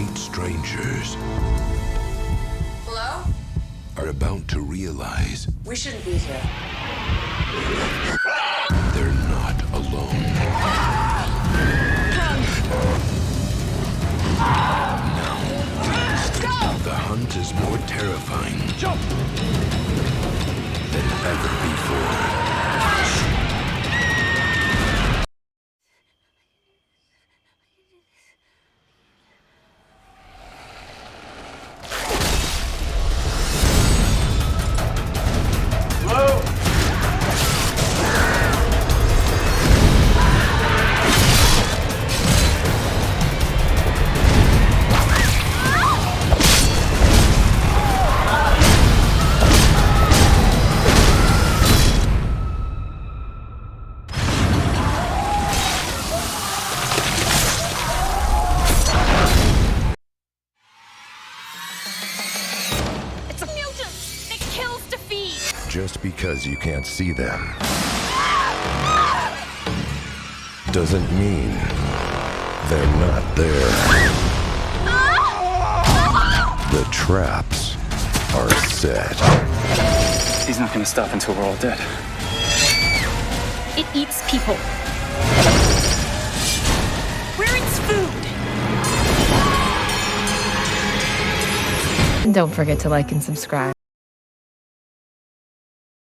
complete strangers Hello? are about to realize We shouldn't be here. they're not alone. Now, the hunt is more terrifying than ever before. It's a mutant that kills to feed. Just because you can't see them doesn't mean they're not there. The traps are set. He's not gonna stop until we're all dead. It eats people. We're its food. Don't forget to like and subscribe.